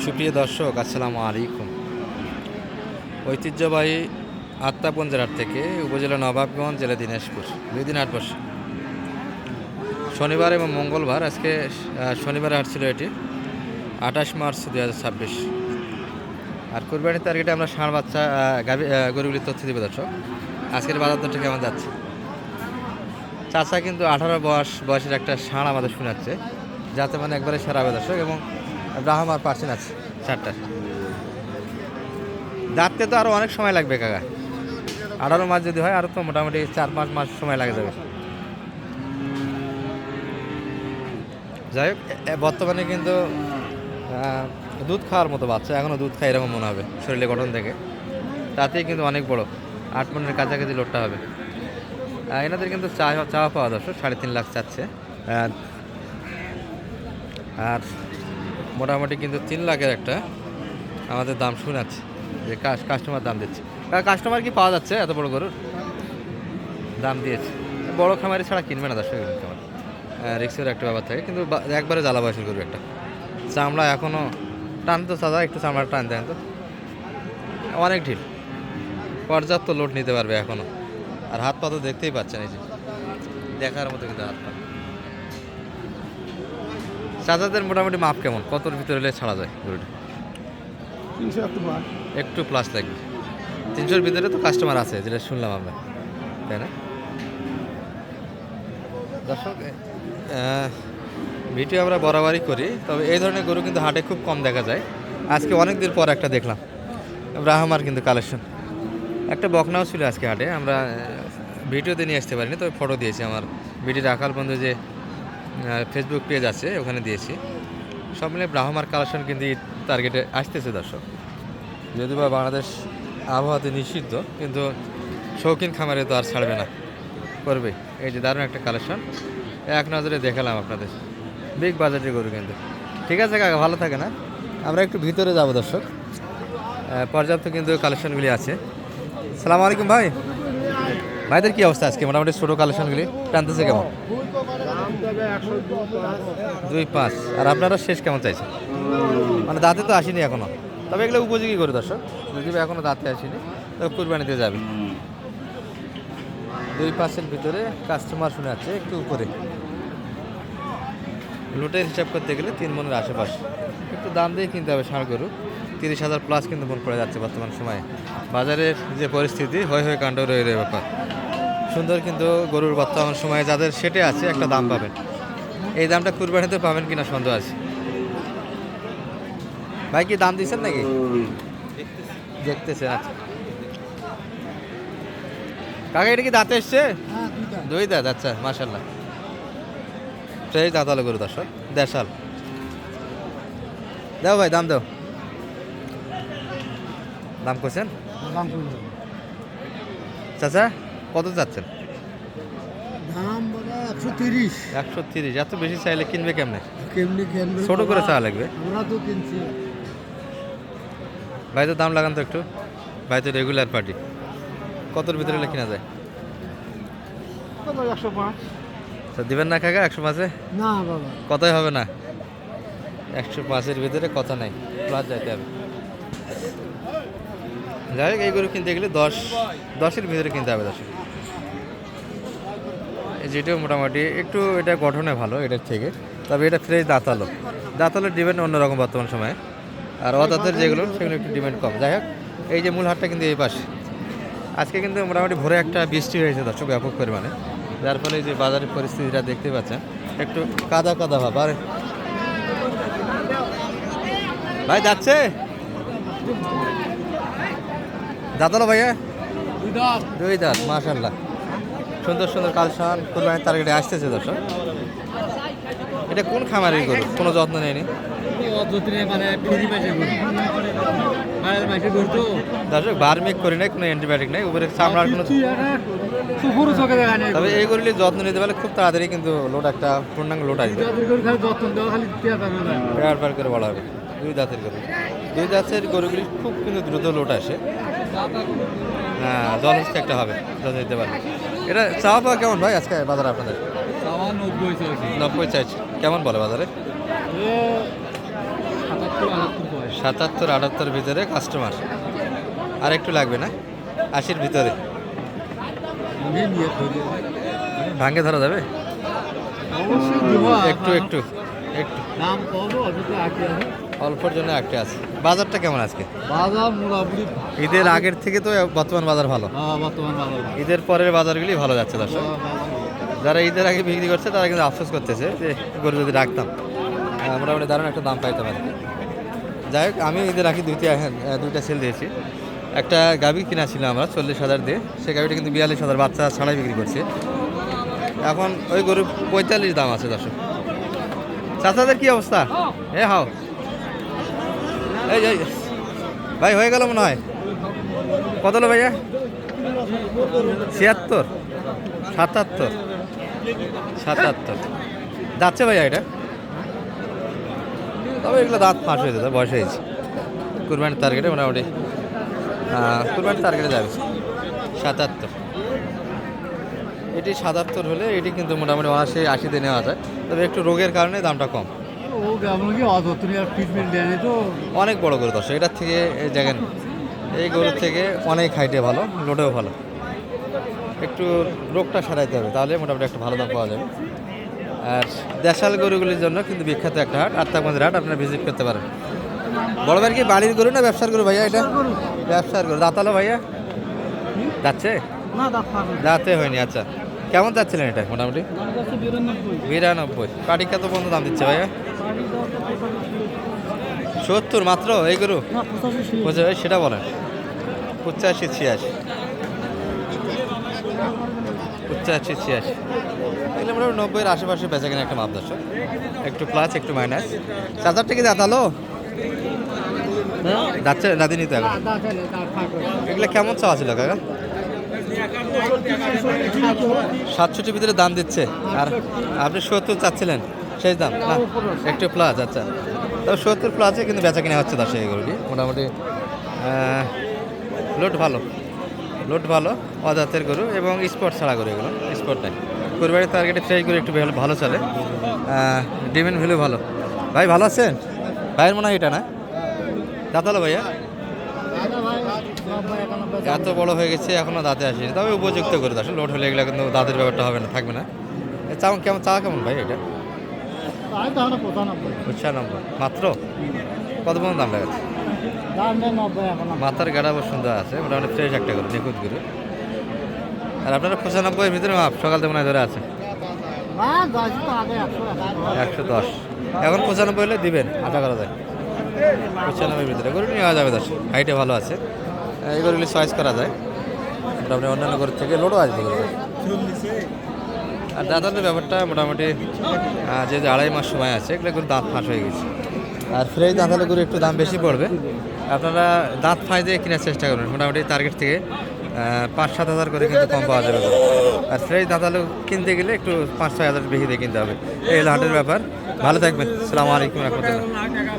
সুপ্রিয় দর্শক, আসসালামু আলাইকুম। ঐতিহ্যবাহী আত্মাপঞ্জের হাট থেকে উপজেলা নবাবগঞ্জ, জেলা দিনাজপুর, 2 দিন হাট বসে। শনিবার এবং মঙ্গলবার। আজকে শনিবারে হাট ছিল এটি 28 মার্চ 2026। আর কুরবানির টার্গেটে আমরা ষাঁড় বাচ্চা গরুগুলির তথ্য দেব দর্শক। আজকের বাজার দরটা কেমন যাচ্ছে? চাচা কিন্তু 18 বয়সের একটা ষাঁড় আমাদের শোনাচ্ছে, যাতে মানে একবারে সেরা হবে দর্শক। এবং ব্রাহ্মার পার্সেন্ট আছে 4টা। দাঁততে তো আরও অনেক সময় লাগবে কাকা। 18 মাস যদি হয় আরও তো মোটামুটি 4-5 মাস সময় লাগে যাবে। যাই হোক, বর্তমানে কিন্তু দুধ খাওয়ার মতো বাচ্চা, এখনও দুধ খায় এরকম মনে হবে শরীরে গঠন থেকে। তাতেই কিন্তু অনেক বড়, 8 মনের কাছাকাছি লোডটা হবে। এনাদের কিন্তু চাওয়া পাওয়া দর্শক 3.5 লাখ চাচ্ছে। আর মোটামুটি কিন্তু 3 লাখের একটা আমাদের দাম শোনাচ্ছে, যে কাস্টমার দাম দিচ্ছে। কাস্টমার কি পাওয়া যাচ্ছে এত বড় গরুর দাম দিয়েছে? বড় খামারি ছাড়া কিনবে না দর্শক। খামার রিক্সের একটা ব্যাপার থাকে, কিন্তু একবারে জ্বালা বয়সের গরু একটা। চামড়া এখনও টানতো সাদা, একটু চামড়া টান দেন তো, অনেক ঢিল, পর্যাপ্ত লোড নিতে পারবে এখনও। আর হাত পা তো দেখতেই পাচ্ছেন, এই যে দেখার মতো কিন্তু হাত পা। চাচাদের মোটামুটি মাপ কেমন, কতর ভিতরে এলে ছাড়া যায় গরুটা? 300 একটু প্লাস লাগবে। 300-র ভিতরে তো কাস্টমার আছে, যেটা শুনলাম আমরা, তাই না দর্শক? ভিডিও আমরা বরাবরই করি, তবে এই ধরনের গরু কিন্তু হাটে খুব কম দেখা যায়। আজকে অনেক দিন পর একটা দেখলাম ব্রাহ্মার কিন্তু কালেকশন। একটা বকনাও ছিল আজকে হাটে, আমরা ভিডিওতে নিয়ে আসতে পারিনি, তবে ফটো দিয়েছি আমার বিডি রাখাল বন্ধু যে ফেসবুক পেজ আছে, ওখানে দিয়েছি। সব মিলে ব্রাহ্মার কালেকশন কিন্তু টার্গেটে আসতেছে দর্শক। যদিও বা বাংলাদেশ আবহাওয়াতে নিষিদ্ধ, কিন্তু শৌখিন খামারে তো আর ছাড়বে না, করবে। এই যে দারুণ একটা কালেকশন, এক নজরে দেখালাম আপনাদের। বিগ বাজেটের গরু কিন্তু। ঠিক আছে কাকা, ভালো থাকে না? আমরা একটু ভিতরে যাব দর্শক, পর্যাপ্ত কিন্তু কালেকশনগুলি আছে। সালাম আলাইকুম ভাই। ভাইদের কি অবস্থা আজকে? মোটামুটি ছোটো কালেকশনগুলি টানতেছে কেমন? 2.5। আর আপনারা শেষ কেমন চাইছেন? মানে দাঁতে তো আসেনি এখনো, তবে এগুলো উপযোগী করে দর্শক। যদি এখনো দাঁতে আসেনি তবে কুরবানিতে যাবে। 2.5-এর ভিতরে কাস্টমার শুনে আছে, একটু উপরে। লোটের হিসাব করতে গেলে 3 মনের আশেপাশে। একটু দাম দিয়ে কিনতে হবে ষাঁড় গরু। 30,000 প্লাস কিন্তু মন পড়ে যাচ্ছে বর্তমান সময়ে। বাজারের যে পরিস্থিতি, হয়ে কাণ্ড রয়ে ব্যাপার। সুন্দর কিন্তু গরুর বর্তমান সময়ে যাদের সেটে আছে, একটা দাম পাবেন। এই দামটা কুরবানিতে পাবেন কিনা সন্দেহ আছে। ভাই কি দাম দিচ্ছেন নাকি? দেখতেছেন, আচ্ছা। কাকা এটা কি দাঁতে এসছে? 2 দাঁত, আচ্ছা, মাশাল্লাহ। সেই দাঁতালো গরু দর্শক, দেশাল। দাও ভাই, দাম দাও। দাম করছেন চাচা? কত চাচ্ছেন? দাম 130। 130? এত বেশি চাইলে কিনবে কেমনে? কেমনি কিনবে? ছোট করে চাওয়া লাগবে। আমরা তো কিনছি। ভাই তো দাম লাগান তো একটু, ভাই তো রেগুলার পার্টি। কতর ভিতরে হলে কিনা যায়? 105। দিবেন না কাকা 105-এ? না বাবা, কথাই হবে না। 105-এর ভিতরে কথা নাই, প্লাস যাইতে হবে। যাই হোক, এই গরু কিনতে গেলে 10-এর ভিতরে কিনতে হবে দর্শক। যেটাও মোটামুটি একটু, এটা গঠনে ভালো এটার থেকে, তবে এটা ফ্রেশ দাঁতালো ডিমান্ড অন্যরকম বর্তমান সময়ে। আর অদাঁতের যেগুলো, সেগুলো একটু ডিমান্ড কম। যাই হোক, এই যে মূল হাটটা কিন্তু এই পাশে। আজকে কিন্তু মোটামুটি ভোরে একটা বৃষ্টি হয়েছে দর্শক, ব্যাপক পরিমাণে, যার ফলে যে বাজারের পরিস্থিতিটা দেখতে পাচ্ছেন, একটু কাদা ভাব। আর ভাই যাচ্ছে দাঁতালো ভাইয়া? 2 দাঁত, মাশাল্লাহ। সুন্দর কালসান কুরবানির টার্গেটে আসতেছে দর্শক। এটা কোন খামারের গরু? কোনো যত্ন নেয়নি দর্শক, বার্মিক করি নাই, কোনো অ্যান্টিবায়োটিক নেই, উপরে চামড়ার কোনো। তবে এই গরুর যত্ন নিতে পারলে খুব তাড়াতাড়ি কিন্তু লোড, একটা পূর্ণাঙ্গ লোড আসবে। ব্যবহার করে বলা হবে। 2 দাঁতের গরু, 2 দাঁতের গরুগুলি খুব কিন্তু দ্রুত লোড আসে। হ্যাঁ, জলস্থ একটা হবে, যত্ন নিতে পারবে। এটা চাওয়া পাওয়া কেমন ভাই আজকে বাজারে আপনাদের? 90 চাইছে। কেমন বলে বাজারে? 77 78 ভিতরে কাস্টমার আর একটু লাগবে না 80 ভিতরে নিয়ে ধরে ভাঙে ধরা যাবে অবশ্যই দিব একটু একটু একটু দাম কম অল্প আগে অল্পর জন্য একটা আছে বাজারটা কেমন আজকে বাজার মোটামুটি ঈদের আগের থেকে তো বর্তমান বাজার ভালো বর্তমান বাজার ঈদের পরের বাজারগুলি ভালো যাচ্ছে দর্শক যারা ঈদের আগে বিক্রি করছে তারা কিন্তু আফসোস করতেছে যে গরু যদি রাখতাম মোটামুটি দারুণ একটা দাম পাইতাম আর কি। যাই হোক আমি ঈদের আগে দুইটা সেল দিয়েছি একটা গাভি কিনা ছিল আমরা 40,000 দিয়ে সেই গাভিটা কিন্তু 42,000 বাচ্চা ছাড়াই বিক্রি করছে এখন ওই গরু 45 দাম আছে দর্শক চাচাদের কি অবস্থা হাও এই এই ভাই হয়ে গেল মনে হয় কত হলো ভাইয়া 76 77 77 যাচ্ছে ভাইয়া এটা তবে এগুলো দাঁত ফাঁস হয়ে যেত বয়স হয়েছে কুরবানির টার্গেটে মোটামুটি কুরবানির টার্গেটে যাবে 77 এটি 77 হলে এটি কিন্তু মোটামুটি 80 নেওয়া যায় তবে একটু রোগের কারণে দামটা কম ও কেমন কি অযত্ন আর ট্রিটমেন্ট দেয়নি তো অনেক বড় গরু দর্শক এটার থেকে দেখেন এই গরুর থেকে অনেক হাইটে ভালো লোডেও ভালো একটু রোগটা সারাইতে হবে তাহলে মোটামুটি একটা ভালো দাম পাওয়া যাবে আর দেশাল গরুগুলির জন্য কিন্তু বিখ্যাত একটা হাট আত্মাগঞ্জের হাট আপনারা ভিজিট করতে পারেন বড় ভাই কি বাড়ির গরু না ব্যবসার গরু ভাইয়া এটা ব্যবসার গরু দাঁতালো ভাইয়া যাচ্ছে না দাফা দাঁতে হয়নি আচ্ছা কেমন যাচ্ছিলেন এটা মোটামুটি 92 পাটিকা তো বন্ধু দাম দিচ্ছে ভাইয়া 70 মাত্র এই গরু না 85 বুঝে সেটা বলেন 85 86 85 86 এগুলো মোটামুটি 90-এর আশেপাশে বেচা কিনা একটা মাপ দর্শক একটু প্লাস একটু মাইনাস 7000 টাকা দাঁতালো যাচ্ছে দাদিনি তো এখন এগুলো কেমন চাওয়া ছিল কাকা 67 ভিতরে দাম দিচ্ছে আর আপনি 70 চাচ্ছিলেন সেই দাম না একটু প্লাস আচ্ছা তবে 70 প্লাসে কিন্তু বেচা কিনা হচ্ছে দর্শক এগুলোটি মোটামুটি লোড ভালো অজাতের গরু এবং স্পট ছাড়া গরু এগুলো স্পট নাই কুরবানির টার্গেটে ফ্রেশ গরু একটু ভালো চলে ডিমেন্ড ভ্যালু ভালো ভাই ভালো আছেন ভাইয়ের মনে হয় এটা না দাঁতালো ভাইয়া এত বড় হয়ে গেছে এখনো দাঁতে আসেনি তবে উপযুক্ত করে আসলে লোড হলে এগুলো কিন্তু দাঁতের ব্যাপারটা হবে না থাকবে না কেমন চা কেমন ভাই এটা 95 মাত্র কত পর্যন্ত দাম লাগাচ্ছে মাথার গাড়া বেশ সুন্দর আছে মোটামুটি ফ্রেশ একটা করে নিখুঁত করে আর আপনারা 95-এর ভিতরে মাপ সকাল থেকে মনে হয় ধরে আছে 110 এখন 95 হলে দিবেন আশা করা যায় 95-এর ভিতরে গরু নেওয়া যাবে দশ হাইটে ভালো আছে এই গরুগুলি চয়েস করা যায় মোটামুটি অন্যান্য গরুর থেকে লোডও আসবে আর দাঁতের ব্যাপারটা মোটামুটি যে 2.5 মাস সময় আছে এগুলো গরু দাঁত ফাঁস হয়ে গেছে আর ফ্রেশ দাঁতালো গরু একটু দাম বেশি পড়বে আপনারা দাঁত ফাঁস দিয়ে কেনার চেষ্টা করবেন মোটামুটি টার্গেট থেকে 5-7 হাজার করে কিন্তু কম পাওয়া যাবে আর ফ্রেশ দাঁতালো কিনতে গেলে একটু 5-6 হাজার বেশি দিয়ে কিনতে হবে এই হলো হাটের ব্যাপার ভালো থাকবেন আসসালামু আলাইকুম রহমতুল্লাহ